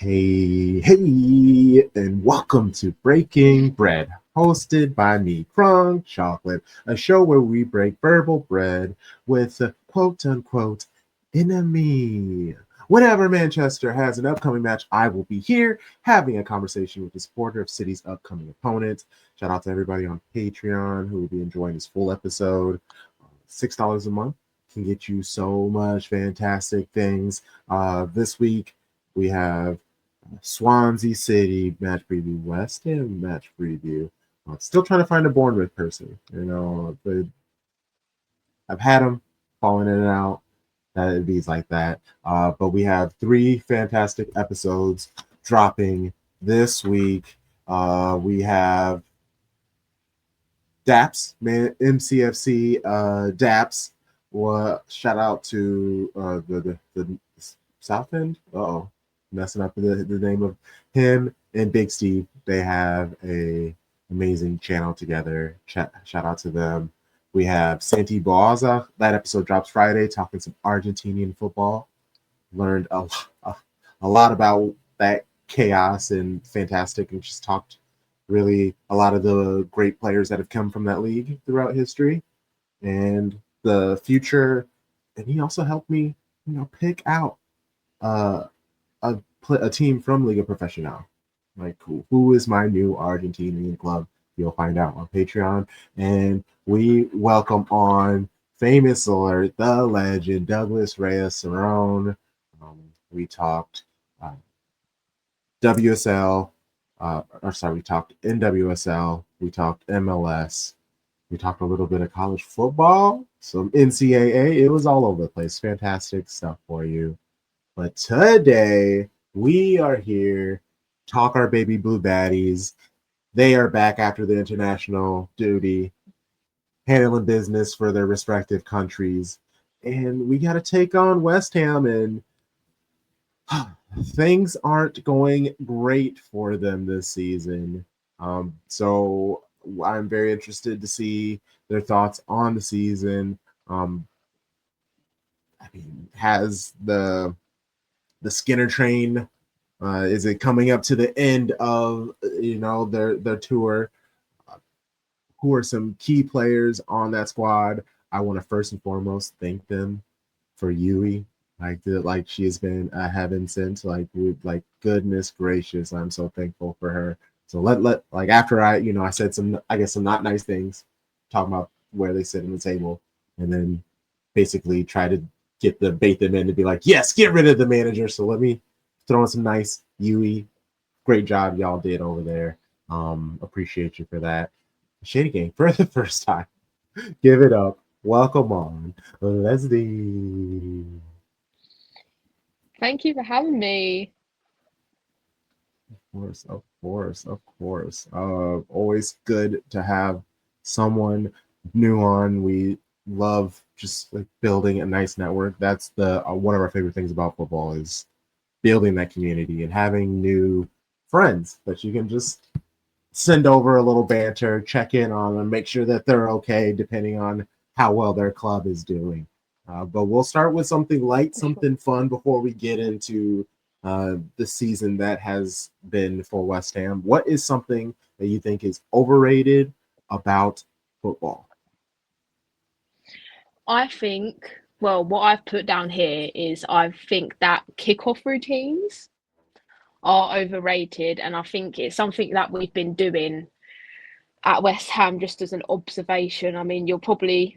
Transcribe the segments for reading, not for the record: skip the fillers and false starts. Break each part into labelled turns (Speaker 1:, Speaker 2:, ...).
Speaker 1: Hey, and welcome to Breaking Bread, hosted by me, Crunk Chocolate, a show where we break verbal bread with a quote unquote enemy. Whenever Manchester has an upcoming match, I will be here having a conversation with the supporter of City's upcoming opponent. Shout out to everybody on Patreon who will be enjoying this full episode. $6 a month can get you so much fantastic things. This week, we have Swansea City match preview, West Ham match preview. I'm still trying to find a Bournemouth person. But I've had them falling in and out. That it be like that. But we have 3 fantastic episodes dropping this week. We have DAPS, MCFC DAPS. Well, shout out to the South End. Messing up the name of him and Big Steve. They have a amazing channel together. Shout out to them. We have Santi Boaza. That episode drops Friday, talking some Argentinian football. Learned a lot about that chaos and fantastic, and just talked really a lot of the great players that have come from that league throughout history and the future. And he also helped me, pick out a team from Liga Professional. Like, who is my new Argentinian club? You'll find out on Patreon. And we welcome on famous alert, the legend, Douglas Reyes Cerrone. We talked WSL, we talked NWSL, we talked MLS, we talked a little bit of college football, some NCAA. It was all over the place. Fantastic stuff for you. But today, we are here, talk our baby blue baddies. They are back after the international duty, handling business for their respective countries. And we got to take on West Ham, and things aren't going great for them this season. So I'm very interested to see their thoughts on the season. Has the Skinner train, is it coming up to the end of their tour? Who are some key players on that squad? I want to first and foremost thank them for Yui. Like she has been a heaven sent. Goodness gracious, I'm so thankful for her. So let after I said some not nice things, talking about where they sit in the table, and then basically try to bait them in to be like, yes, get rid of the manager. So let me throw in some nice Yui. Great job y'all did over there. Appreciate you for that. Shady Gang for the first time. Give it up. Welcome on, Leslie.
Speaker 2: Thank you for having me.
Speaker 1: Of course. Always good to have someone new on. We love just building a nice network. That's the one of our favorite things about football is building that community and having new friends that you can just send over a little banter, check in on them, make sure that they're okay, depending on how well their club is doing. But we'll start with something light, something fun before we get into the season that has been for West Ham. What is something that you think is overrated about football?
Speaker 2: I think, what I've put down here is I think that kickoff routines are overrated, and I think it's something that we've been doing at West Ham just as an observation. I mean, you'll probably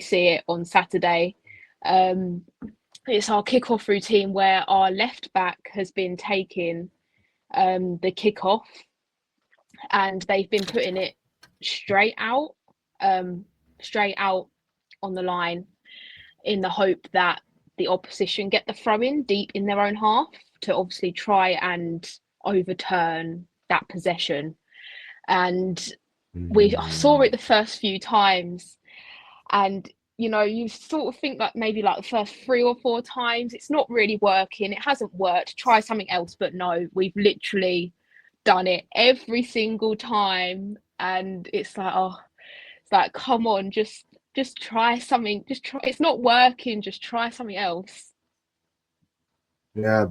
Speaker 2: see it on Saturday. It's our kickoff routine where our left back has been taking the kickoff, and they've been putting it straight out on the line in the hope that the opposition get the throw in deep in their own half to obviously try and overturn that possession. And we saw it the first few times, and you sort of think that maybe the first 3 or 4 times it's not really working, it hasn't worked, try something else. But no, we've literally done it every single time, and it's like, come on, just try something, it's not working, just try something else.
Speaker 1: Yeah,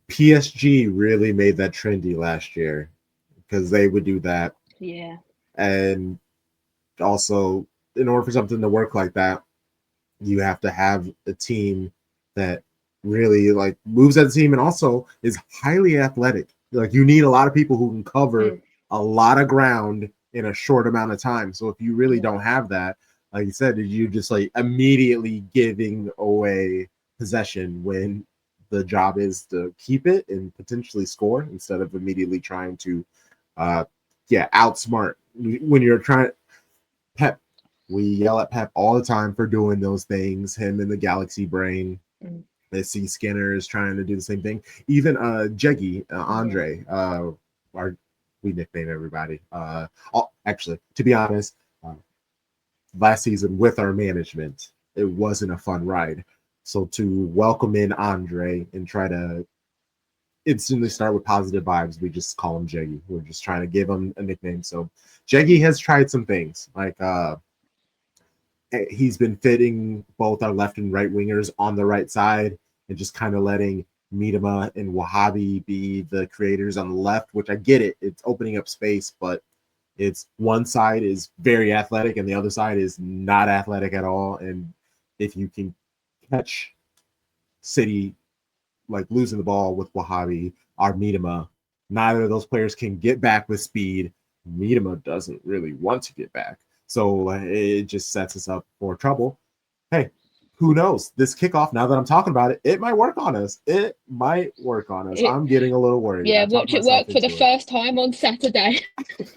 Speaker 1: PSG really made that trendy last year because they would do that.
Speaker 2: Yeah.
Speaker 1: And also, in order for something to work like that, you have to have a team that really like moves as a team and also is highly athletic. Like you need a lot of people who can cover
Speaker 2: Mm,
Speaker 1: a lot of ground in a short amount of time. So if you really
Speaker 2: yeah.
Speaker 1: don't have that, like you said, you just like immediately giving away possession when the job is to keep it and potentially score instead of immediately trying to uh outsmart when you're trying. Pep, we yell at Pep all the time for doing those things. Him and the Galaxy Brain.
Speaker 2: Mm,
Speaker 1: I see Skinner is trying to do the same thing. Even Jeggy,
Speaker 2: yeah.
Speaker 1: Andre, our we nickname everybody. Actually, to be honest, uh, last season with our management, it wasn't a fun ride. So to welcome in Andre and try to instantly start with positive vibes, we just call him Jeggy. We're just trying to give him a nickname. So Jeggy has tried some things like he's been fitting both our left and right wingers on the right side and just kind of letting Midama and Wahhabi be the creators on the left, which I get it. It's opening up space, but it's one side is very athletic and the other side is not athletic at all. And if you can catch City like losing the ball with Wahhabi or Midama, neither of those players can get back with speed. Midama doesn't really want to get back. So it just sets us up for trouble. Hey, who knows? This kickoff, now that I'm talking about it, it might work on us. It might work on us.
Speaker 2: It,
Speaker 1: I'm getting a little worried.
Speaker 2: yeah,
Speaker 1: I talked
Speaker 2: watch it
Speaker 1: myself
Speaker 2: work for the
Speaker 1: into
Speaker 2: first time on Saturday.
Speaker 1: it.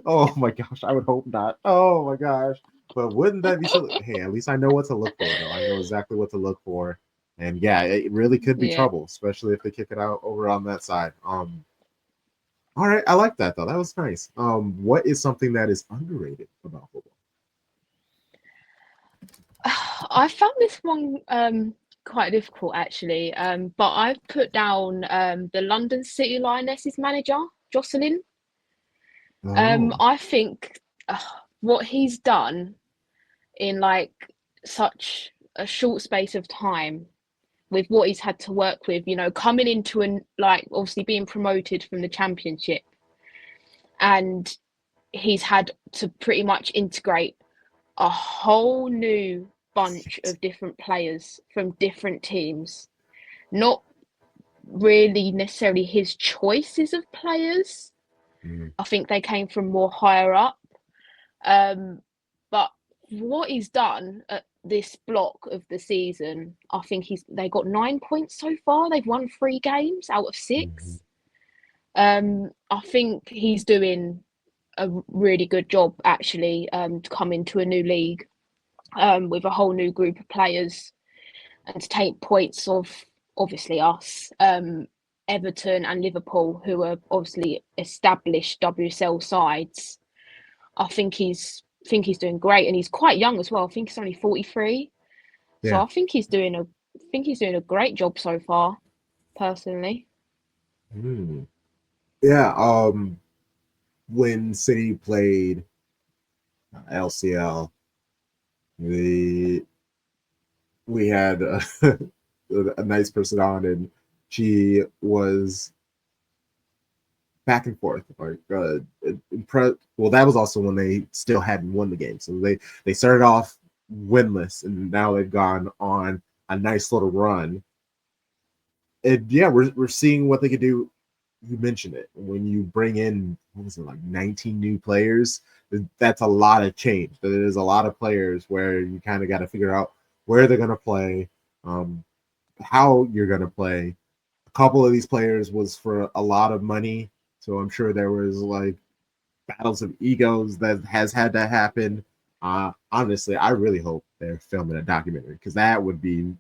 Speaker 1: Oh my gosh, I would hope not. Oh my gosh. But wouldn't that be so? Hey, at least I know what to look for, though. I know exactly what to look for. And yeah, it really could be
Speaker 2: Yeah.
Speaker 1: trouble, especially if they kick it out over on that side. All right, I like that though. That was nice. What is something that is underrated about football?
Speaker 2: I found this one quite difficult actually. But I've put down the London City Lionesses manager, Jocelyn.
Speaker 1: Oh,
Speaker 2: I think what he's done in like such a short space of time with what he's had to work with, you know, coming into an like obviously being promoted from the championship, and he's had to pretty much integrate a whole new bunch of different players from different teams. Not really necessarily his choices of players.
Speaker 1: mm,
Speaker 2: I think they came from more higher up. But what he's done at this block of the season, I think they got 9 points so far. They've won 3 games out of
Speaker 1: mhm.
Speaker 2: 6. I think he's doing a really good job actually to come into a new league with a whole new group of players and to take points of obviously us, Everton and Liverpool, who are obviously established WSL sides. I think he's doing great, and he's quite young as well. I think he's only 43, so
Speaker 1: Yeah.
Speaker 2: I think he's doing a great job so far, personally.
Speaker 1: Mm. Yeah. When City played LCL, the we had a nice person on, and she was back and forth. Like, well, that was also when they still hadn't won the game, so they started off winless, and now they've gone on a nice little run. And yeah, we're seeing what they could do. You mentioned it when you bring in what was it like 19 new players. That's a lot of change. There's a lot of players where you kind of got to figure out where they're going to play, um, how you're going to play. A couple of these players was for a lot of money, so I'm sure there was like battles of egos that has had to happen. Honestly, I really hope they're filming a documentary because that would be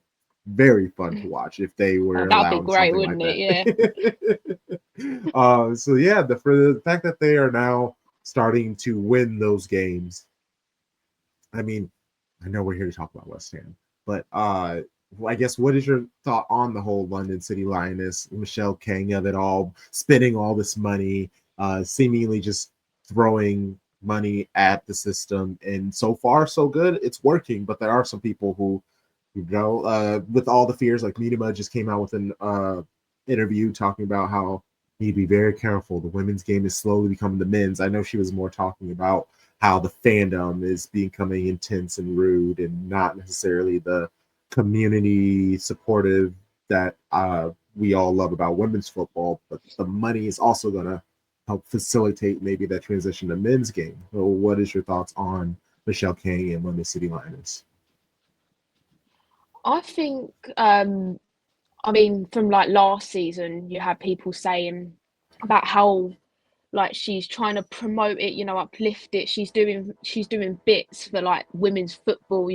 Speaker 1: very fun to watch if they
Speaker 2: Oh,
Speaker 1: were
Speaker 2: that'd be
Speaker 1: allowing
Speaker 2: great,
Speaker 1: something like
Speaker 2: wouldn't it? Yeah.
Speaker 1: that. So yeah, for the fact that they are now starting to win those games, I mean, I know we're here to talk about West Ham, but I guess what is your thought on the whole London City Lioness, Michelle King of it all, spending all this money, seemingly just throwing money at the system, and so far so good, it's working. But there are some people who With all the fears, like Minima just came out with an interview talking about how you need to be very careful. The women's game is slowly becoming the men's. I know she was more talking about how the fandom is becoming intense and rude and not necessarily the community supportive that we all love about women's football, but the money is also going to help facilitate maybe that transition to men's game. So what is your thoughts on Michelle King and Women's City Lioness?
Speaker 2: I think, I mean, from like last season, you had people saying about how like she's trying to promote it, uplift it. She's doing bits for like women's football,